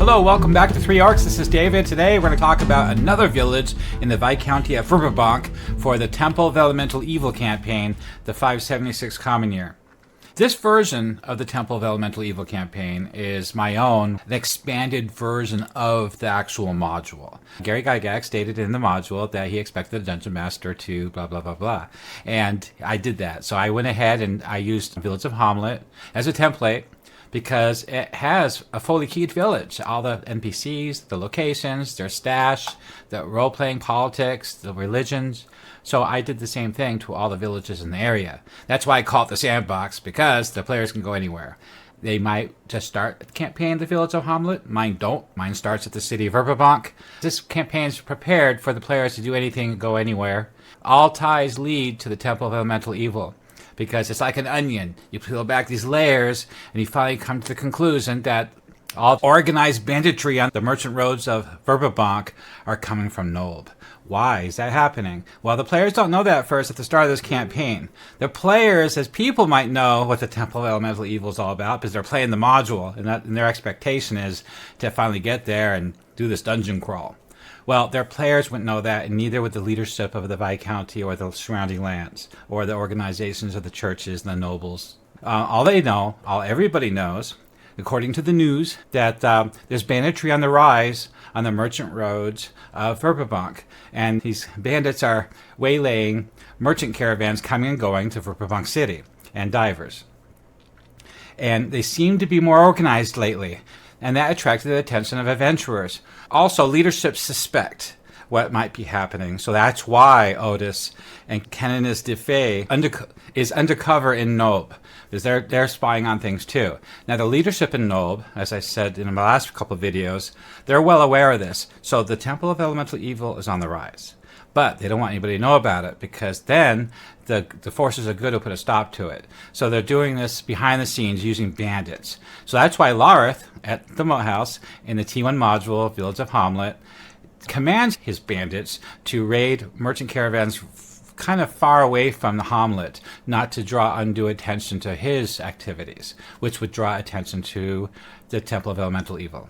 Hello, welcome back to Three Orcs. This is David. Today we're going to talk about another village in the Viscounty of Verbobonc for the Temple of Elemental Evil campaign, the 576 Common Year. This version of the Temple of Elemental Evil campaign is my own, an expanded version of the actual module. Gary Gygax stated in the module that he expected the Dungeon Master to blah, blah, blah, blah. And I did that. So I went ahead and I used Village of Hamlet as a template, because it has a fully keyed village. All the NPCs, the locations, their stash, the role-playing politics, the religions. So I did the same thing to all the villages in the area. That's why I call it the sandbox, because the players can go anywhere. They might just start the campaign in the village of Hamlet. Mine don't. Mine starts at the city of Verbobonc. This campaign is prepared for the players to do anything and go anywhere. All ties lead to the Temple of Elemental Evil, because it's like an onion. You peel back these layers, and you finally come to the conclusion that all organized banditry on the merchant roads of Verbobonc are coming from Nolb. Why is that happening? Well, the players don't know that at first at the start of this campaign. The players, as people, might know what the Temple of Elemental Evil is all about, because they're playing the module, and their expectation is to finally get there and do this dungeon crawl. Well, their players wouldn't know that, and neither would the leadership of the Viscounty or the surrounding lands, or the organizations of the churches and the nobles. All they know, all everybody knows, according to the news, that there's banditry on the rise on the merchant roads of Verbobonc, and these bandits are waylaying merchant caravans coming and going to Verbobonc City, and divers. And they seem to be more organized lately, and that attracted the attention of adventurers. Also, leadership suspect what might be happening, so that's why Otis and Canonis de Fay is undercover in Nolb, because they're spying on things too. Now, the leadership in Nolb, as I said in my last couple of videos, they're well aware of this, so the Temple of Elemental Evil is on the rise. But they don't want anybody to know about it, because then the forces of good will put a stop to it. So they're doing this behind the scenes using bandits. So that's why Lareth at the Moat House in the T1 module, Village of Hamlet, commands his bandits to raid merchant caravans kind of far away from the hamlet, not to draw undue attention to his activities, which would draw attention to the Temple of Elemental Evil.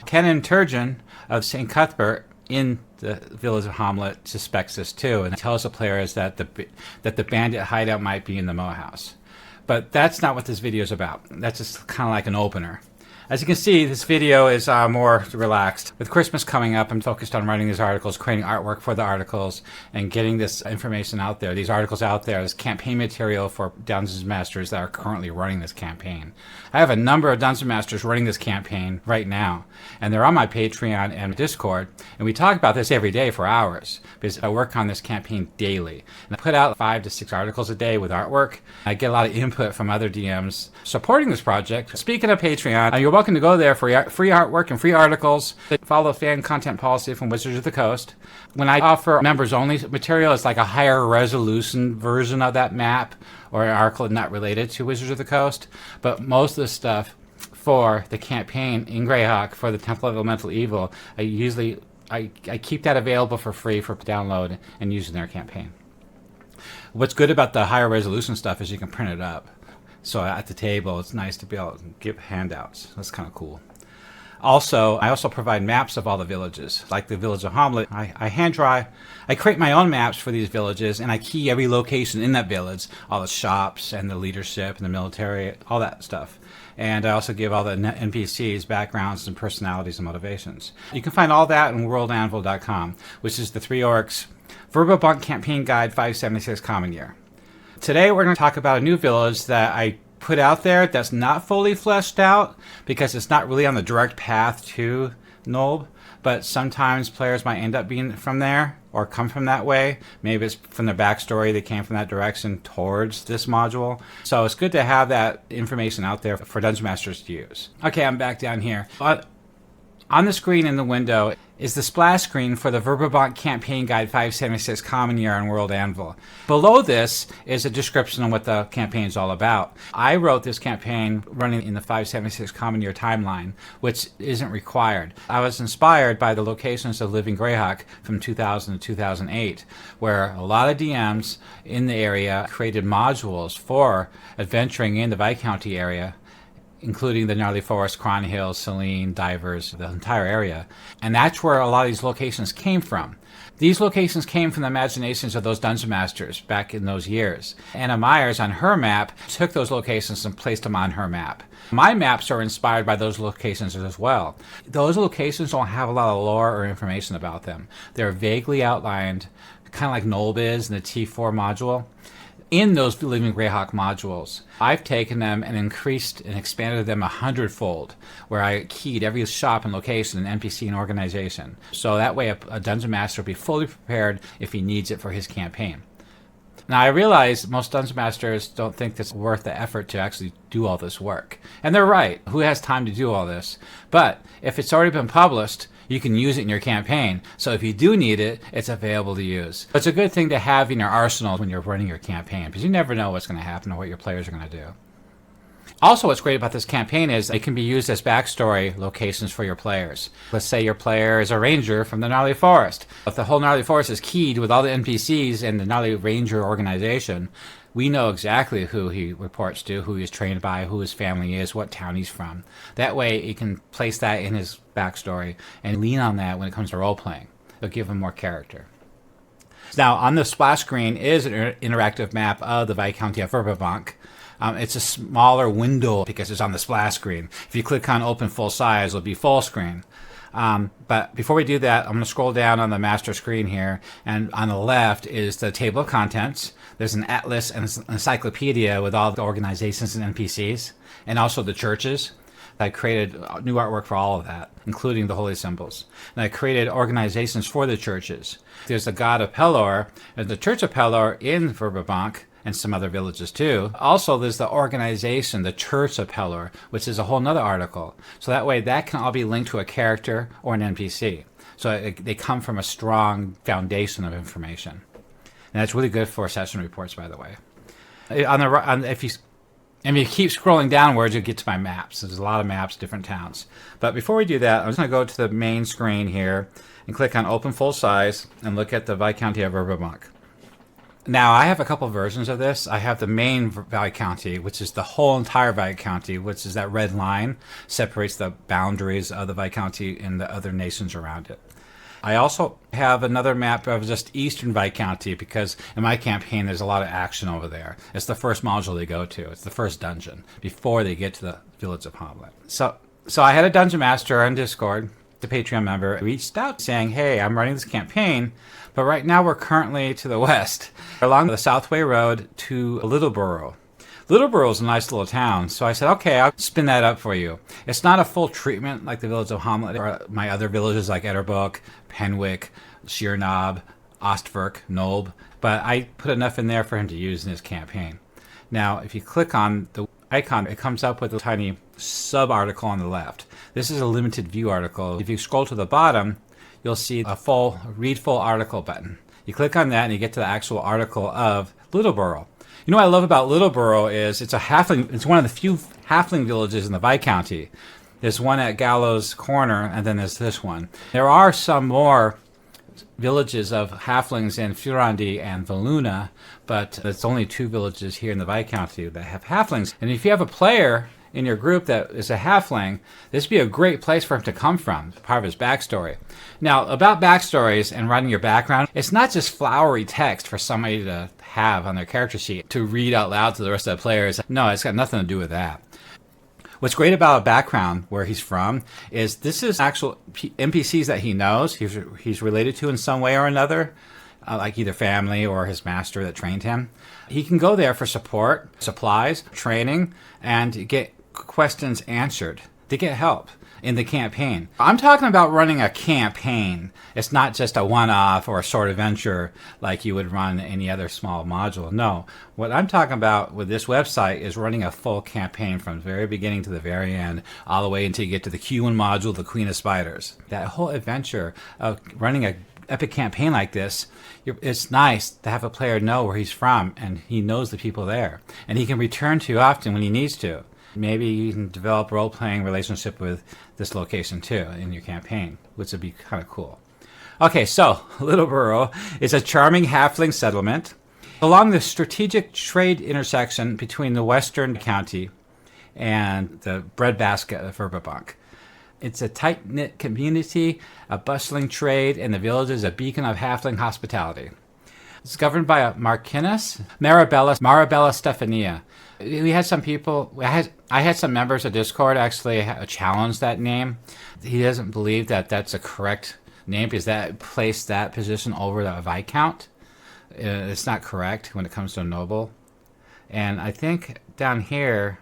Canon Turgeon of St. Cuthbert in the village of Hamlet suspects this too, and tells the players that the bandit hideout might be in the Moat House. But that's not what this video is about. That's just kind of like an opener. As you can see, this video is more relaxed. With Christmas coming up, I'm focused on writing these articles, creating artwork for the articles, and getting this information out there, these articles out there, this campaign material for Dungeon Masters that are currently running this campaign. I have a number of Dungeon Masters running this campaign right now, and they're on my Patreon and Discord, and we talk about this every day for hours, because I work on this campaign daily. And I put out 5 to 6 articles a day with artwork. I get a lot of input from other DMs supporting this project. Speaking of Patreon, you're welcome to go there for free artwork and free articles. They follow fan content policy from Wizards of the Coast. When I offer members only material, it's like a higher resolution version of that map or an article not related to Wizards of the Coast. But most of the stuff for the campaign in Greyhawk for the Temple of Elemental Evil, I keep that available for free for download and use in their campaign. What's good about the higher resolution stuff is you can print it up. So at the table, it's nice to be able to give handouts. That's kind of cool. Also, I also provide maps of all the villages. Like the village of Hamlet, I hand draw. I create my own maps for these villages, and I key every location in that village, all the shops and the leadership and the military, all that stuff. And I also give all the NPCs backgrounds and personalities and motivations. You can find all that on worldanvil.com, which is the Three Orcs Verbobonc Campaign Guide 576 Common Year. Today we're going to talk about a new village that I put out there that's not fully fleshed out, because it's not really on the direct path to Nolb, but sometimes players might end up being from there or come from that way. Maybe it's from their backstory, they came from that direction towards this module. So it's good to have that information out there for Dungeon Masters to use. Okay, I'm back down here. On the screen in the window is the splash screen for the Verbobonc Campaign Guide 576 Common Year on World Anvil. Below this is a description of what the campaign is all about. I wrote this campaign running in the 576 Common Year timeline, which isn't required. I was inspired by the locations of Living Greyhawk from 2000 to 2008, where a lot of DMs in the area created modules for adventuring in the Viscounty area including the Gnarly Forest, Cron Hills, Selene, Divers, the entire area. And that's where a lot of these locations came from. These locations came from the imaginations of those dungeon masters back in those years. Anna Myers, on her map, took those locations and placed them on her map. My maps are inspired by those locations as well. Those locations don't have a lot of lore or information about them. They're vaguely outlined, kind of like Nolb is in the T4 module. In those Living Greyhawk modules, I've taken them and increased and expanded them 100-fold, where I keyed every shop and location and NPC and organization. So that way a dungeon master will be fully prepared if he needs it for his campaign. Now, I realize most dungeon masters don't think it's worth the effort to actually do all this work. And they're right. Who has time to do all this? But if it's already been published, you can use it in your campaign. So if you do need it, it's available to use. It's a good thing to have in your arsenal when you're running your campaign, because you never know what's going to happen or what your players are going to do. Also, what's great about this campaign is it can be used as backstory locations for your players. Let's say your player is a ranger from the Gnarly Forest. If the whole Gnarly Forest is keyed with all the NPCs and the Gnarly Ranger organization, we know exactly who he reports to, who he's trained by, who his family is, what town he's from. That way, he can place that in his backstory and lean on that when it comes to role-playing. It'll give him more character. Now, on the splash screen is an interactive map of the Viscounty of Verbobonc. It's a smaller window because it's on the splash screen. If you click on open full size, it'll be full screen. But before we do that, I'm going to scroll down on the master screen here, and on the left is the table of contents. There's an atlas and an encyclopedia with all the organizations and NPCs, and also the churches. I created new artwork for all of that, including the holy symbols. And I created organizations for the churches. There's the God of Pelor, and the Church of Pelor in Verbobonc, and some other villages too. Also, there's the organization, the Church of Pelor, which is a whole nother article. So that way, that can all be linked to a character or an NPC. So they come from a strong foundation of information. And that's really good for session reports, by the way. If you keep scrolling downwards, you'll get to my maps. There's a lot of maps, different towns. But before we do that, I'm just going to go to the main screen here and click on Open Full Size and look at the Viscounty of Verbobonc. Now, I have a couple versions of this. I have the main Viscounty, which is the whole entire Viscounty, which is that red line, separates the boundaries of the Viscounty and the other nations around it. I also have another map of just Eastern Viscounty, because in my campaign, there's a lot of action over there. It's the first module they go to. It's the first dungeon before they get to the village of Hamlet. So I had a dungeon master on Discord, the Patreon member, reached out saying, hey, I'm running this campaign, but right now we're currently to the west, along the Southway Road to Littleburrow. Littleburrow is a nice little town, so I said, okay, I'll spin that up for you. It's not a full treatment like the village of Hamlet or my other villages like Etterbook, Penwick, Sheerknob, Ostwerk, Nolb, but I put enough in there for him to use in his campaign. Now, if you click on the icon, it comes up with a tiny sub-article on the left. This is a limited view article. If you scroll to the bottom, you'll see a full read full article button. You click on that and you get to the actual article of Littleburrow. You know what I love about Littleburrow is it's one of the few halfling villages in the Viscounty. There's one at Gallows Corner, and then there's this one. There are some more villages of halflings in Furandi and Valuna, but it's only 2 villages here in the Viscounty that have halflings. And if you have a player in your group that is a halfling, this would be a great place for him to come from, part of his backstory. Now, about backstories and writing your background, it's not just flowery text for somebody to have on their character sheet to read out loud to the rest of the players. No, it's got nothing to do with that. What's great about a background, where he's from, is this is actual NPCs that he knows, he's related to in some way or another, like either family or his master that trained him. He can go there for support, supplies, training, and get questions answered, to get help in the campaign. I'm talking about running a campaign. It's not just a one-off or a short adventure like you would run any other small module. No, what I'm talking about with this website is running a full campaign from the very beginning to the very end, all the way until you get to the Q1 module, the Queen of Spiders. That whole adventure of running a epic campaign like this, it's nice to have a player know where he's from and he knows the people there, and he can return to often when he needs to. Maybe you can develop role-playing relationship with this location too in your campaign, which would be kind of cool. Okay, so Littleburrow is a charming halfling settlement along the strategic trade intersection between the western county and the breadbasket of Verbobonc. It's a tight-knit community, a bustling trade, and the village is a beacon of halfling hospitality. It's governed by a Marquinus, Marabella Stephania. We had some people, I had some members of Discord actually challenge that name. He doesn't believe that that's a correct name because that placed that position over the Viscount. It's not correct when it comes to a noble. And I think down here,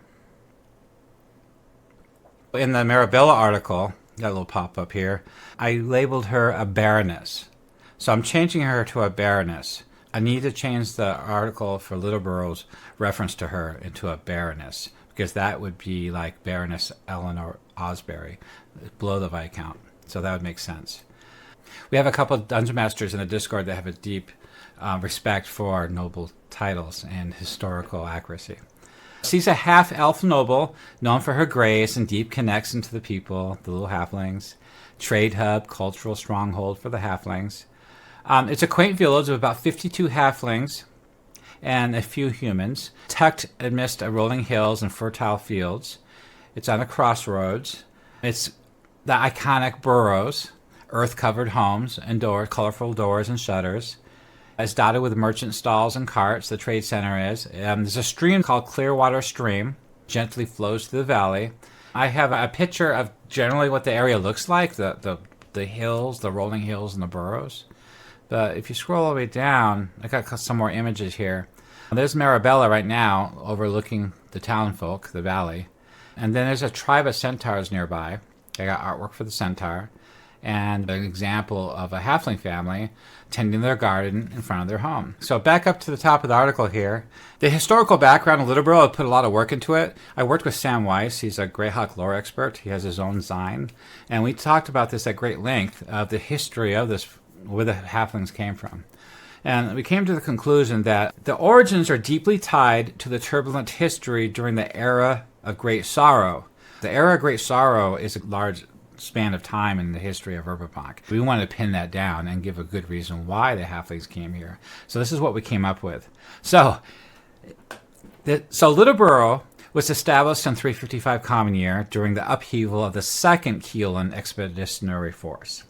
in the Marabella article, got a little pop-up here, I labeled her a baroness. So I'm changing her to a baroness. I need to change the article for Littleburrow's reference to her into a baroness, because that would be like Baroness Eleanor Osbury, below the Viscount. So that would make sense. We have a couple of dungeon masters in the Discord that have a deep respect for noble titles and historical accuracy. She's a half-elf noble, known for her grace and deep connection to the people, the little halflings. Trade hub, cultural stronghold for the halflings. It's a quaint village of about 52 halflings and a few humans, tucked amidst rolling hills and fertile fields. It's on a crossroads. It's the iconic burrows, earth-covered homes and doors, colorful doors and shutters. It's dotted with merchant stalls and carts, the trade center is. There's a stream called Clearwater Stream, gently flows through the valley. I have a picture of generally what the area looks like, the hills, the rolling hills and the burrows. But if you scroll all the way down, I got some more images here. There's Marabella right now, overlooking the townfolk, the valley. And then there's a tribe of centaurs nearby. I got artwork for the centaur. And an example of a halfling family tending their garden in front of their home. So back up to the top of the article here. The historical background of Littleburrow, I put a lot of work into it. I worked with Sam Weiss. He's a Greyhawk lore expert. He has his own Zine. And we talked about this at great length, of the history of this, where the halflings came from. And we came to the conclusion that the origins are deeply tied to the turbulent history during the era of Great Sorrow. The era of Great Sorrow is a large span of time in the history of Verbobonc. We wanted to pin that down and give a good reason why the halflings came here. So this is what we came up with. So Littleburrow was established in 355 Common Year during the upheaval of the Second Keelan Expeditionary Force.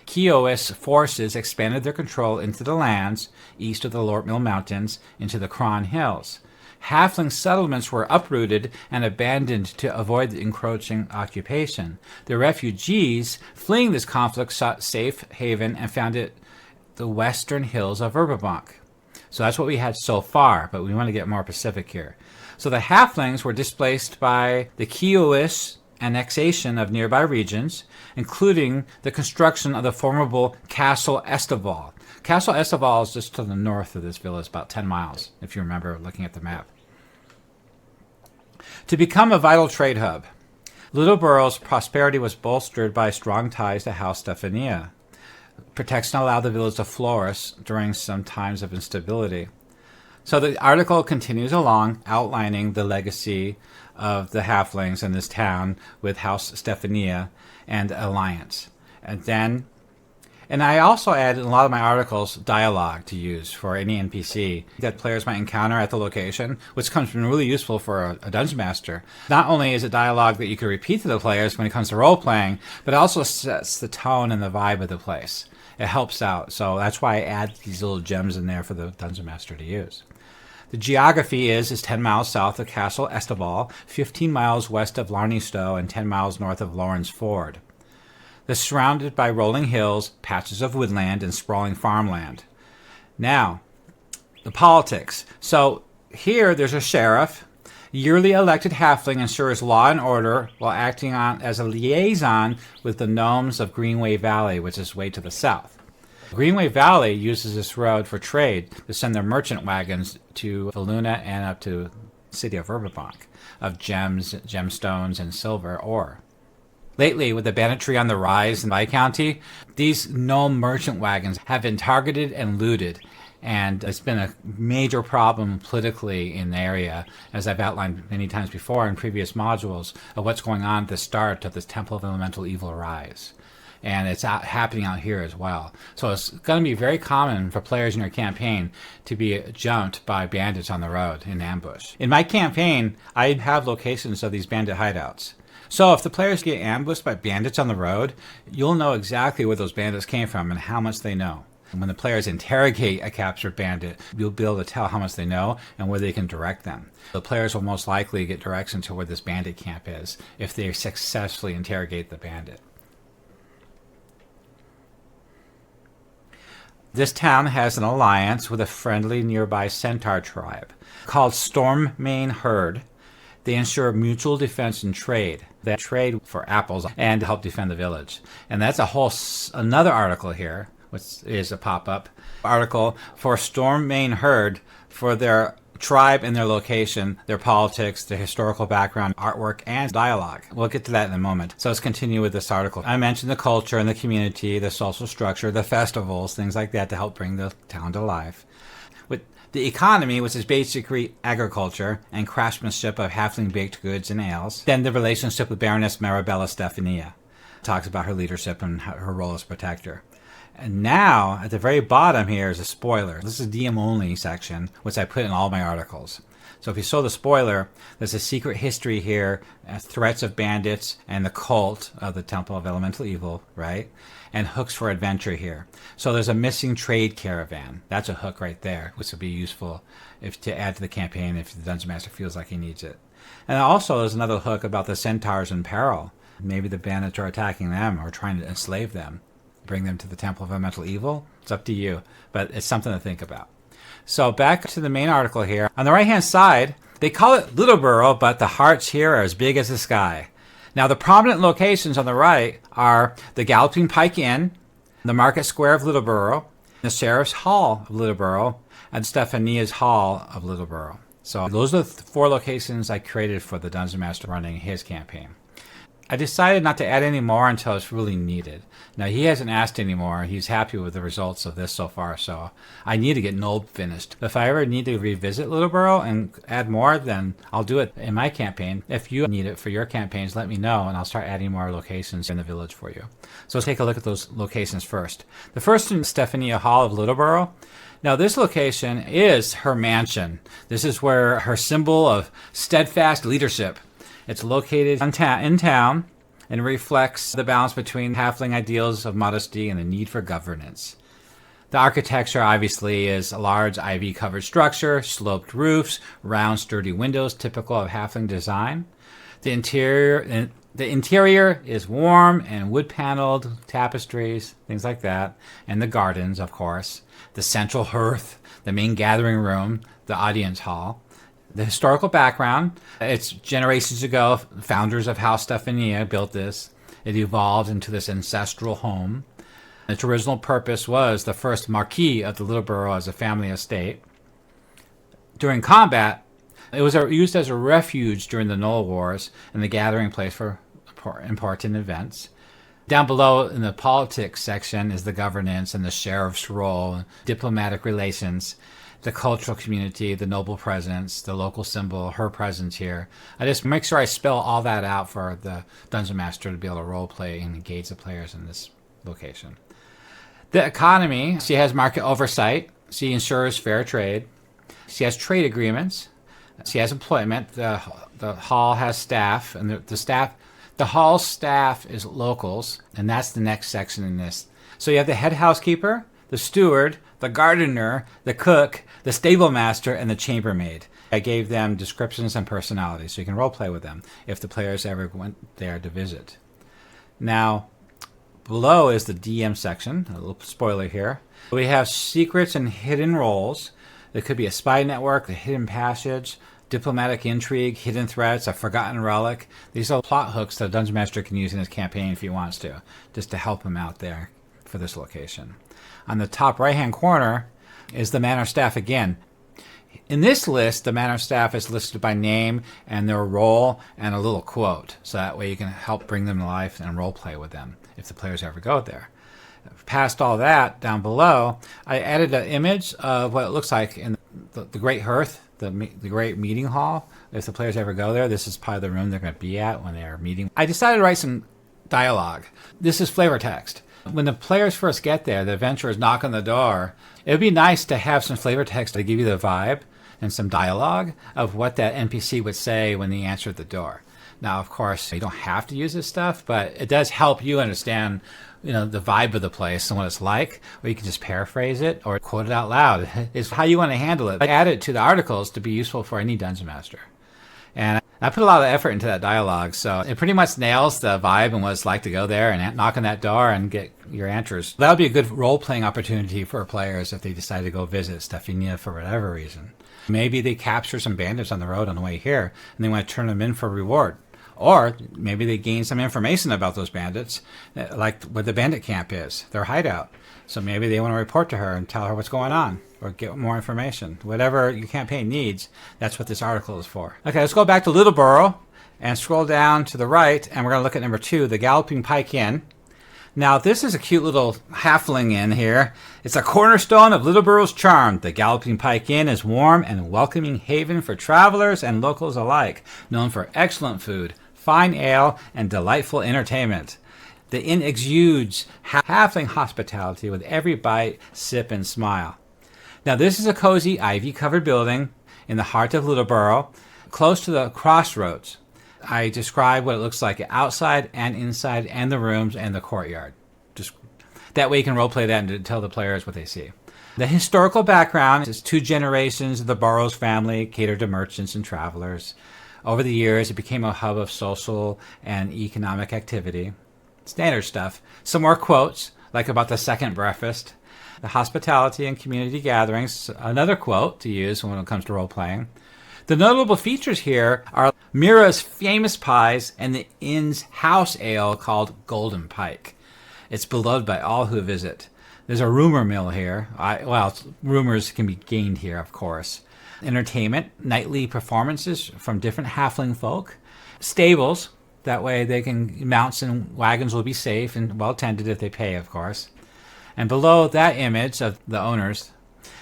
Kiowas forces expanded their control into the lands east of the Lortmill Mountains into the Cron Hills. Halfling settlements were uprooted and abandoned to avoid the encroaching occupation. The refugees fleeing this conflict sought safe haven and found it the western hills of Verbobonc. So that's what we had so far, but we want to get more specific here. So the halflings were displaced by the Kiowas annexation of nearby regions, including the construction of the formidable Castle Esteval. Castle Esteval is just to the north of this village, about 10 miles, if you remember looking at the map. To become a vital trade hub, Littleburrow's prosperity was bolstered by strong ties to House Stephania. Protection allowed the village to flourish during some times of instability. So the article continues along, outlining the legacy of the halflings in this town with House Stephania and Alliance. And I also add in a lot of my articles dialogue to use for any NPC that players might encounter at the location, which comes from really useful for a dungeon master. Not only is it dialogue that you can repeat to the players when it comes to role-playing, but it also sets the tone and the vibe of the place. It helps out, so that's why I add these little gems in there for the dungeon master to use. The geography is 10 miles south of Castle Esteval, 15 miles west of Larneystow, and 10 miles north of Lawrence Ford. They're surrounded by rolling hills, patches of woodland, and sprawling farmland. Now, the politics. So here there's a sheriff. Yearly elected halfling ensures law and order while acting as a liaison with the gnomes of Greenway Valley, which is way to the south. Greenway Valley uses this road for trade to send their merchant wagons to Valuna and up to the city of Verbobonc of gems, gemstones, and silver ore. Lately, with the banditry on the rise in Viscounty, these gnome merchant wagons have been targeted and looted, and it's been a major problem politically in the area, as I've outlined many times before in previous modules, of what's going on at the start of this Temple of Elemental Evil rise. And it's happening out here as well. So it's going to be very common for players in your campaign to be jumped by bandits on the road in ambush. In my campaign, I have locations of these bandit hideouts. So if the players get ambushed by bandits on the road, you'll know exactly where those bandits came from and how much they know. And when the players interrogate a captured bandit, you'll be able to tell how much they know and where they can direct them. The players will most likely get direction to where this bandit camp is if they successfully interrogate the bandit. This town has an alliance with a friendly nearby centaur tribe called Stormmane Herd. They ensure mutual defense and trade. They trade for apples and help defend the village. And that's another article here, which is a pop-up article for Stormmane Herd for their tribe and their location, their politics, their historical background, artwork, and dialogue. We'll get to that in a moment. So let's continue with this article. I mentioned the culture and the community, the social structure, the festivals, things like that to help bring the town to life. With the economy, which is basically agriculture and craftsmanship of halfling baked goods and ales. Then the relationship with Baroness Marabella Stephania. Talks about her leadership and her role as protector. And now, at the very bottom here is a spoiler. This is a DM only section, which I put in all my articles. So if you saw the spoiler, there's a secret history here, threats of bandits, and the cult of the Temple of Elemental Evil, right? And hooks for adventure here. So there's a missing trade caravan. That's a hook right there, which would be useful to add to the campaign if the Dungeon Master feels like he needs it. And also there's another hook about the centaurs in peril. Maybe the bandits are attacking them or trying to enslave them. Bring them to the Temple of Elemental Evil. It's up to you, but it's something to think about. So back to the main article here. On the right-hand side, they call it Littleburrow, but the hearts here are as big as the sky. Now, the prominent locations on the right are the Galloping Pike Inn, the Market Square of Littleburrow, the Sheriff's Hall of Littleburrow, and Stephania's Hall of Littleburrow. So those are the 4 locations I created for the Dungeon Master running his campaign. I decided not to add any more until it's really needed. Now, he hasn't asked anymore. He's happy with the results of this so far, so I need to get Nob finished. If I ever need to revisit Littleburrow and add more, then I'll do it in my campaign. If you need it for your campaigns, let me know, and I'll start adding more locations in the village for you. So let's take a look at those locations first. The first is Stephania Hall of Littleburrow. Now, this location is her mansion. This is where her symbol of steadfast leadership. It's located in town and reflects the balance between halfling ideals of modesty and the need for governance. The architecture obviously is a large ivy-covered structure, sloped roofs, round sturdy windows typical of halfling design. The interior is warm and wood-paneled, tapestries, things like that, and the gardens, of course. The central hearth, the main gathering room, the audience hall. The historical background, it's generations ago, founders of House Stephania built this. It evolved into this ancestral home. Its original purpose was the first Marquis of the Littleburrow as a family estate. During combat, it was used as a refuge during the Knoll Wars and the gathering place for important events. Down below in the politics section is the governance and the sheriff's role, diplomatic relations, the cultural community, the noble presence, the local symbol, her presence here. I just make sure I spell all that out for the Dungeon Master to be able to role play and engage the players in this location. The economy, she has market oversight. She ensures fair trade. She has trade agreements. She has employment. The hall has staff, and the hall staff is locals, and that's the next section in this. So you have the head housekeeper, the steward, the gardener, the cook, the stable master, and the chambermaid. I gave them descriptions and personalities so you can role play with them if the players ever went there to visit. Now, below is the DM section, a little spoiler here. We have secrets and hidden roles. There could be a spy network, a hidden passage, diplomatic intrigue, hidden threats, a forgotten relic. These are plot hooks that a Dungeon Master can use in his campaign if he wants to, just to help him out there for this location. On the top right-hand corner is the Manor Staff again. In this list, the Manor Staff is listed by name and their role and a little quote. So that way you can help bring them to life and role play with them if the players ever go there. Past all that, down below, I added an image of what it looks like in the Great Hearth, the Great Meeting Hall. If the players ever go there, this is probably the room they're going to be at when they're meeting. I decided to write some dialogue. This is flavor text. When the players first get there, the adventurers knock on the door. It would be nice to have some flavor text to give you the vibe and some dialogue of what that NPC would say when they answered the door. Now, of course, you don't have to use this stuff, but it does help you understand, the vibe of the place and what it's like, or you can just paraphrase it or quote it out loud. It's how you want to handle it. Add it to the articles to be useful for any dungeon master. And I put a lot of effort into that dialogue, so it pretty much nails the vibe and what it's like to go there and knock on that door and get your answers. That would be a good role-playing opportunity for players if they decide to go visit Stephania for whatever reason. Maybe they capture some bandits on the road on the way here, and they want to turn them in for reward. Or maybe they gain some information about those bandits, like where the bandit camp is, their hideout. So maybe they want to report to her and tell her what's going on, or get more information. Whatever your campaign needs, that's what this article is for. Okay, let's go back to Littleburrow and scroll down to the right, and we're going to look at number 2, the Galloping Pike Inn. Now, this is a cute little halfling inn here. It's a cornerstone of Littleburrow's charm. The Galloping Pike Inn is warm and welcoming haven for travelers and locals alike, known for excellent food, fine ale, and delightful entertainment. The inn exudes halfling hospitality with every bite, sip, and smile. Now, this is a cozy, ivy-covered building in the heart of Littleburrow, close to the crossroads. I describe what it looks like outside and inside, and the rooms and the courtyard. Just that way you can roleplay that and tell the players what they see. The historical background is 2 generations of the Burrows family catered to merchants and travelers. Over the years, it became a hub of social and economic activity. Standard stuff. Some more quotes, like about the second breakfast, the hospitality and community gatherings. Another quote to use when it comes to role-playing. The notable features here are Mira's famous pies and the inn's house ale called Golden Pike. It's beloved by all who visit. There's a rumor mill here. Rumors can be gained here, of course. Entertainment, nightly performances from different halfling folk. Stables, that way mounts and wagons will be safe and well tended if they pay, of course. And below that image of the owners,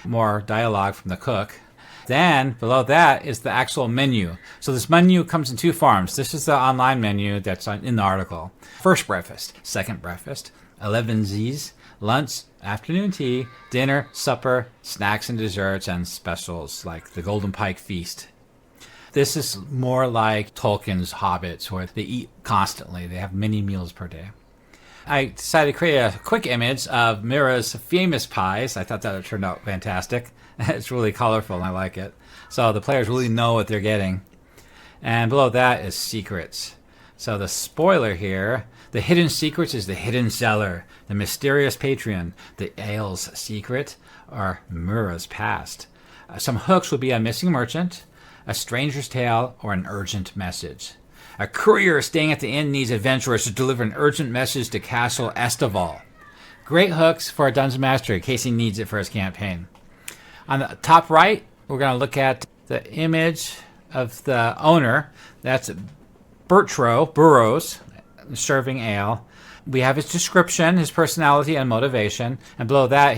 more dialogue from the cook. Then below that is the actual menu. So this menu comes in 2 forms. This is the online menu that's in the article. First breakfast, second breakfast, 11 Z's, lunch, afternoon tea, dinner, supper, snacks and desserts, and specials like the Golden Pike Feast. This is more like Tolkien's Hobbits, where they eat constantly. They have many meals per day. I decided to create a quick image of Mira's famous pies. I thought that turned out fantastic. It's really colorful and I like it. So the players really know what they're getting. And below that is secrets. So the spoiler here, the hidden secrets is the hidden cellar, the mysterious Patreon, the ale's secret, or Mira's past. Some hooks will be a missing merchant, a stranger's tale, or an urgent message. A courier staying at the inn needs adventurers to deliver an urgent message to Castle Estival. Great hooks for a dungeon master in case he needs it for his campaign. On the top right, we're going to look at the image of the owner. That's Burrows, serving ale. We have his description, his personality, and motivation. And below that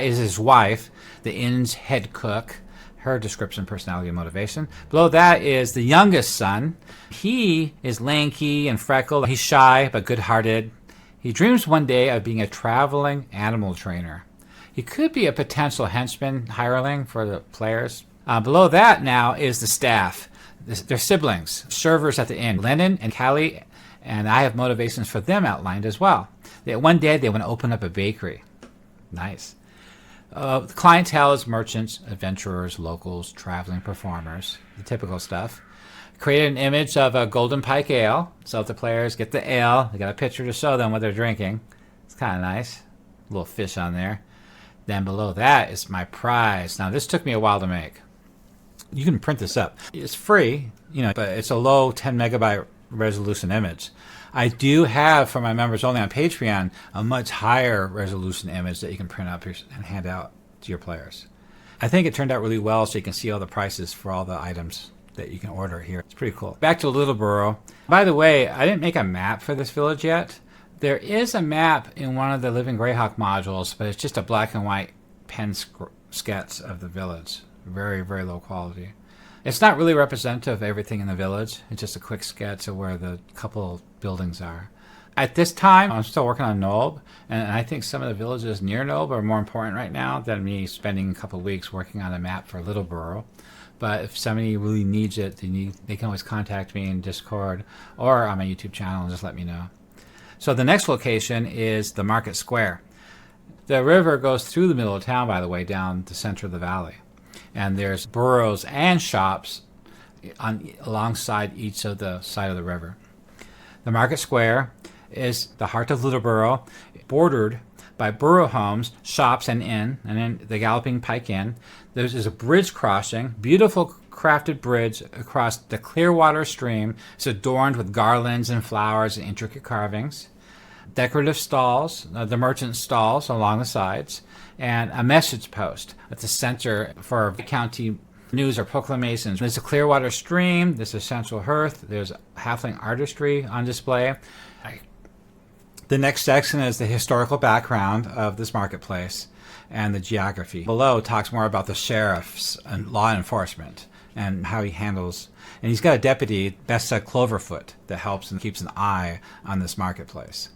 is his wife, the inn's head cook. Her description, personality, and motivation. Below that is the youngest son. He is lanky and freckled. He's shy but good-hearted. He dreams one day of being a traveling animal trainer. He could be a potential henchman hireling for the players. Below that now is the staff. They're siblings, servers at the inn, Lennon and Callie, and I have motivations for them outlined as well. One day they want to open up a bakery. Nice. The clientele is merchants, adventurers, locals, traveling performers, the typical stuff. Create an image of a Golden Pike Ale. So if the players get the ale, they got a picture to show them what they're drinking. It's kind of nice. A little fish on there. Then below that is my prize. Now this took me a while to make. You can print this up. It's free, but it's a low 10 megabyte resolution image. I do have, for my members only on Patreon, a much higher resolution image that you can print up and hand out to your players. I think it turned out really well, so you can see all the prices for all the items that you can order here. It's pretty cool. Back to Littleburrow. By the way, I didn't make a map for this village yet. There is a map in one of the Living Greyhawk modules, but it's just a black and white pen sketch of the village. Very, very low quality. It's not really representative of everything in the village. It's just a quick sketch of where the couple buildings are. At this time, I'm still working on Nulb, and I think some of the villages near Nulb are more important right now than me spending a couple of weeks working on a map for Littleburrow. But if somebody really needs it, they can always contact me in Discord or on my YouTube channel and just let me know. So the next location is the Market Square. The river goes through the middle of town, by the way, down the center of the valley. And there's burrows and shops alongside each of the side of the river. The Market Square is the heart of Littleburrow, bordered by burrow homes, shops, and inn, and then the Galloping Pike Inn. There's a bridge crossing, beautiful crafted bridge across the Clearwater stream. It's adorned with garlands and flowers and intricate carvings. Decorative stalls, the merchant stalls along the sides, and a message post at the center for county news or proclamations. There's a Clearwater stream, there's a central hearth, there's halfling artistry on display. The next section is the historical background of this marketplace and the geography. Below talks more about the sheriffs and law enforcement and how he handles. And he's got a deputy, best said Clover Fooot, that helps and keeps an eye on this marketplace.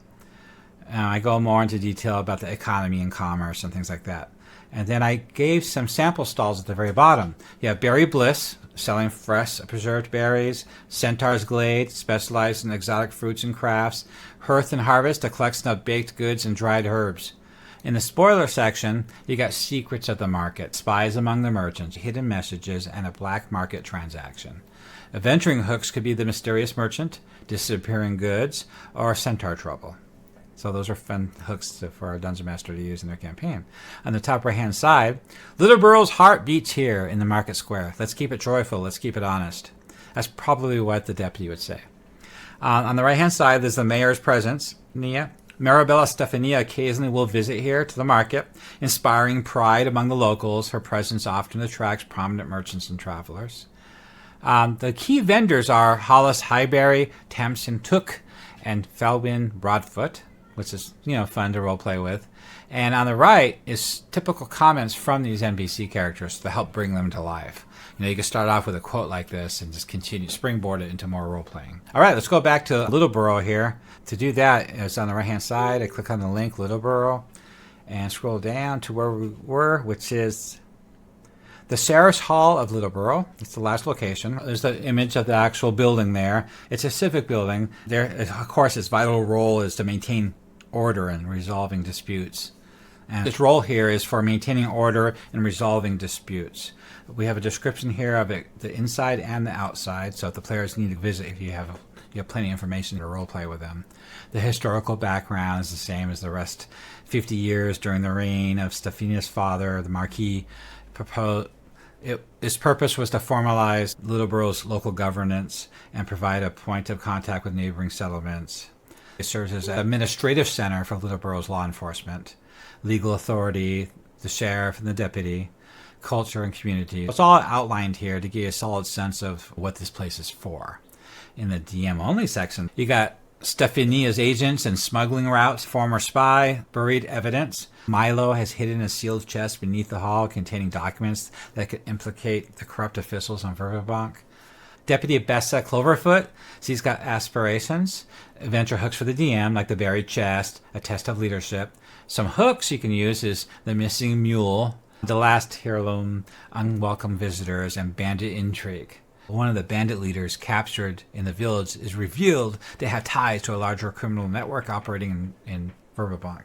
I go more into detail about the economy and commerce and things like that. And then I gave some sample stalls at the very bottom. You have Berry Bliss, selling fresh preserved berries. Centaur's Glade, specialized in exotic fruits and crafts. Hearth and Harvest, a collection of baked goods and dried herbs. In the spoiler section, you got Secrets of the Market, Spies Among the Merchants, Hidden Messages, and a black market transaction. Adventuring hooks could be the Mysterious Merchant, Disappearing Goods, or Centaur Trouble. So those are fun hooks for our Dungeon Master to use in their campaign. On the top right-hand side, Littleburrow's heart beats here in the Market Square. Let's keep it joyful. Let's keep it honest. That's probably what the deputy would say. On the right-hand side, there's the mayor's presence. Marabella Stephania occasionally will visit here to the market, inspiring pride among the locals. Her presence often attracts prominent merchants and travelers. The key vendors are Hollis Highberry, Tamsin Took, and Felwyn Broadfoot, which is, fun to roleplay with. And on the right is typical comments from these NPC characters to help bring them to life. You can start off with a quote like this and just continue, springboard it into more role-playing. All right, let's go back to Littleburrow here. To do that, it's on the right-hand side. I click on the link, Littleburrow, and scroll down to where we were, which is the Sheriff's Hall of Littleburrow. It's the last location. There's the image of the actual building there. It's a civic building. There, of course, its vital role is to maintain order and resolving disputes. And its role here is for maintaining order and resolving disputes. We have a description here of it, the inside and the outside, so if the players need to visit, if you have plenty of information to roleplay with them. The historical background is the same as the rest. 50 years during the reign of Stephania's father, the Marquis, its purpose was to formalize Littleburrow's local governance and provide a point of contact with neighboring settlements. It serves as an administrative center for Littleburrow's law enforcement, legal authority, the sheriff and the deputy, culture and community. It's all outlined here to give you a solid sense of what this place is for. In the DM-only section, you got Stephania's agents and smuggling routes, former spy, buried evidence. Milo has hidden a sealed chest beneath the hall containing documents that could implicate the corrupt officials on Verbobonc. Deputy Bessa Clover Fooot, she's got aspirations. Adventure hooks for the DM, like the buried chest, a test of leadership. Some hooks you can use is the missing mule, the last heirloom, unwelcome visitors, and bandit intrigue. One of the bandit leaders captured in the village is revealed to have ties to a larger criminal network operating in Verbobonc.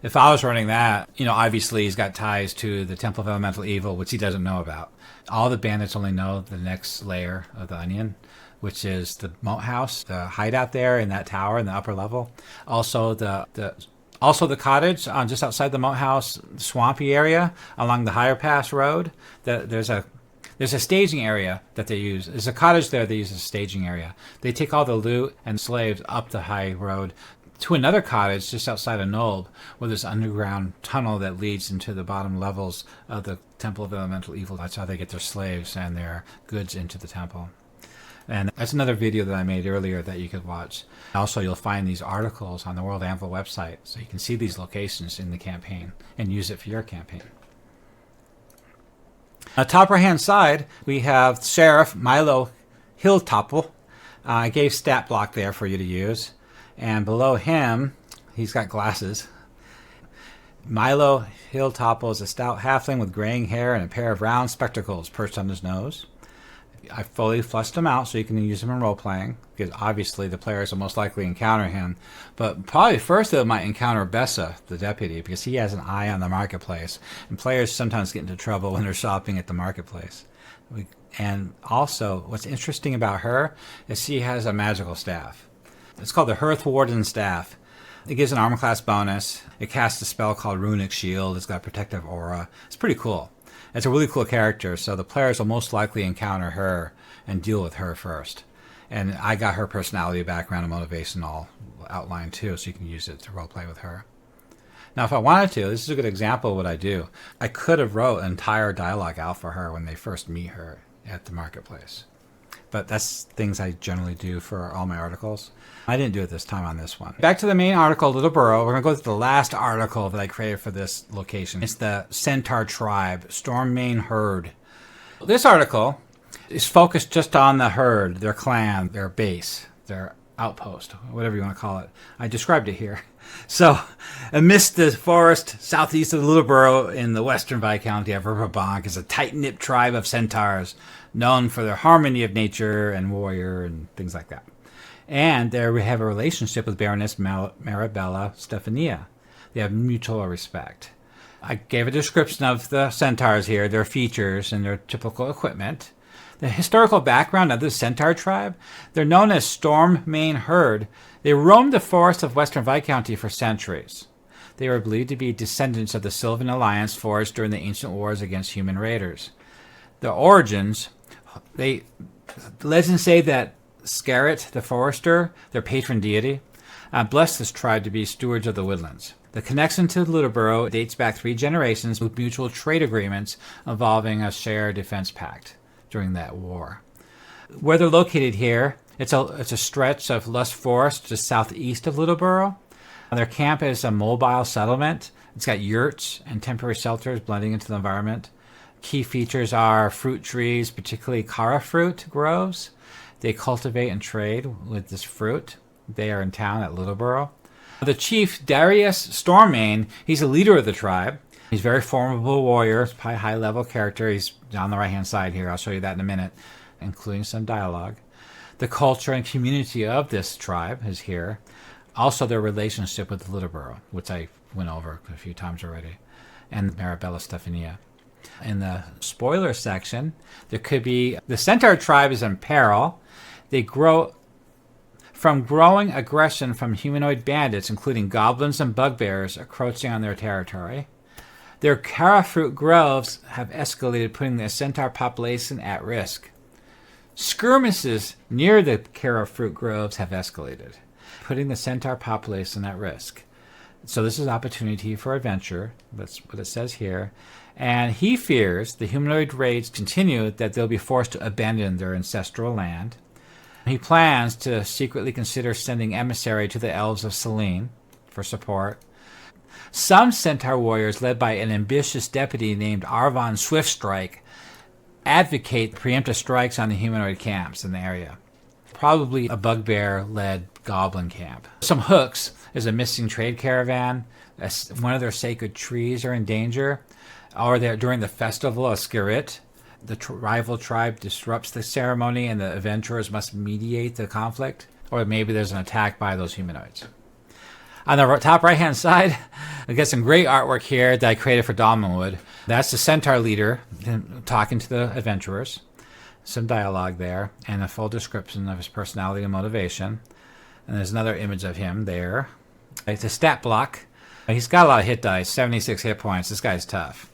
If I was running that, obviously he's got ties to the Temple of Elemental Evil, which he doesn't know about. All the bandits only know the next layer of the onion, which is the moat house, the hideout there in that tower in the upper level. Also the cottage just outside the moat house, swampy area along the Higher Pass Road. There's a staging area that they use. There's a cottage there they use as a staging area. They take all the loot and slaves up the high road to another cottage just outside of Nulb, where there's an underground tunnel that leads into the bottom levels of the Temple of Elemental Evil. That's how they get their slaves and their goods into the temple. And that's another video that I made earlier that you could watch. Also, you'll find these articles on the World Anvil website, so you can see these locations in the campaign and use it for your campaign. On the top right-hand side, we have Sheriff Milo Hilltop. I gave stat block there for you to use. And below him, he's got glasses. Milo Hilltop is a stout halfling with graying hair and a pair of round spectacles perched on his nose. I fully fleshed him out so you can use him in role-playing, because obviously the players will most likely encounter him. But probably first they might encounter Bessa, the deputy, because he has an eye on the marketplace. And players sometimes get into trouble when they're shopping at the marketplace. And also, what's interesting about her is she has a magical staff. It's called the Hearth Warden Staff. It gives an armor class bonus. It casts a spell called Runic Shield. It's got a protective aura. It's pretty cool. It's a really cool character, so the players will most likely encounter her and deal with her first. And I got her personality, background, and motivation all outlined too, so you can use it to roleplay with her. Now, if I wanted to, this is a good example of what I do. I could have wrote an entire dialogue out for her when they first meet her at the marketplace. But that's things I generally do for all my articles. I didn't do it this time on this one. Back to the main article, Littleburrow. We're going to go to the last article that I created for this location. It's the Centaur Tribe, Stormmane Herd. This article is focused just on the herd, their clan, their base, their outpost, whatever you want to call it. I described it here. So, amidst the forest southeast of Littleburrow in the western Viscounty of Verbobonc is a tight-knit tribe of centaurs known for their harmony of nature and warrior and things like that. And there we have a relationship with Baroness Marabella Stephania. They have mutual respect. I gave a description of the centaurs here, their features, and their typical equipment. The historical background of the centaur tribe, they're known as Stormmane Herd. They roamed the forests of western Viscounty for centuries. They were believed to be descendants of the Sylvan Alliance forged during the ancient wars against human raiders. The origins, legends say that Scarret, the forester, their patron deity, blessed this tribe to be stewards of the woodlands. The connection to Littleburrow dates back 3 generations with mutual trade agreements involving a shared defense pact during that war. Where they're located here, it's a stretch of lush forest just southeast of Littleburrow. Their camp is a mobile settlement. It's got yurts and temporary shelters blending into the environment. Key features are fruit trees, particularly Cara fruit groves. They cultivate and trade with this fruit. They are in town at Littleburrow. The chief, Darius Stormmane, he's a leader of the tribe. He's a very formidable warrior, probably a high-level character. He's on the right-hand side here. I'll show you that in a minute, including some dialogue. The culture and community of this tribe is here. Also, their relationship with Littleburrow, which I went over a few times already, and Marabella Stephania. In the spoiler section, there could be the centaur tribe is in peril. They grow from growing aggression from humanoid bandits, including goblins and bugbears, encroaching on their territory. Their Cara fruit groves have escalated, putting the centaur population at risk. Skirmishes near the Cara fruit groves have escalated, putting the centaur population at risk. So this is an opportunity for adventure. That's what it says here. And he fears the humanoid raids continue, that they'll be forced to abandon their ancestral land. He plans to secretly consider sending emissary to the elves of Selene for support. Some centaur warriors, led by an ambitious deputy named Arvon Swiftstrike, advocate preemptive strikes on the humanoid camps in the area. Probably a bugbear-led goblin camp. Some hooks is a missing trade caravan. One of their sacred trees are in danger. Or during the festival of Scarret, the rival tribe disrupts the ceremony and the adventurers must mediate the conflict. Or maybe there's an attack by those humanoids. On the top right-hand side, I got some great artwork here that I created for Dolmenwood. That's the centaur leader talking to the adventurers. Some dialogue there, and a full description of his personality and motivation. And there's another image of him there. It's a stat block. He's got a lot of hit dice, 76 hit points. This guy's tough.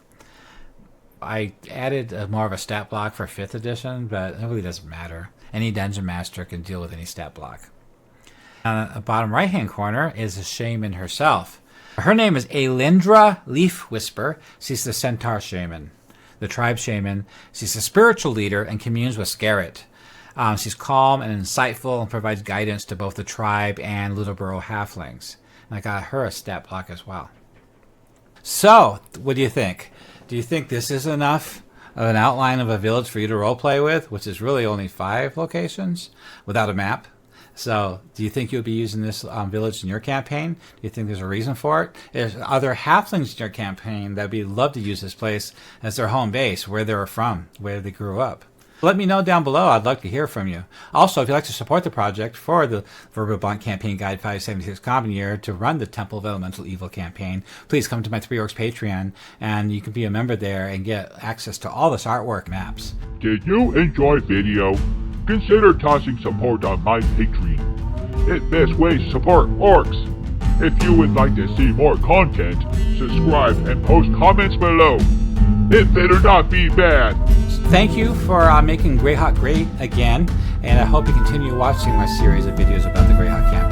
I added more of a stat block for 5th edition, but it really doesn't matter. Any dungeon master can deal with any stat block. On the bottom right-hand corner is the shaman herself. Her name is Aelindra Leaf Whisper. She's the centaur shaman, the tribe shaman. She's a spiritual leader and communes with Scarret. She's calm and insightful and provides guidance to both the tribe and Littleburrow halflings. And I got her a stat block as well. So, what do you think? Do you think this is enough of an outline of a village for you to roleplay with, which is really only 5 locations without a map? So, do you think you'll be using this village in your campaign? Do you think there's a reason for it? Is other halflings in your campaign that would love to use this place as their home base, where they're from, where they grew up? Let me know down below. I'd love to hear from you. Also, if you'd like to support the project for the Verbobonc Campaign Guide 576 Common Year to run the Temple of Elemental Evil campaign, please come to my Three Orcs Patreon, and you can be a member there and get access to all this artwork maps. Did you enjoy video? Consider tossing support on my Patreon. It's best way to support orcs. If you would like to see more content, subscribe and post comments below. It better not be bad. Thank you for making Greyhawk great again, and I hope you continue watching my series of videos about the Greyhawk campaign.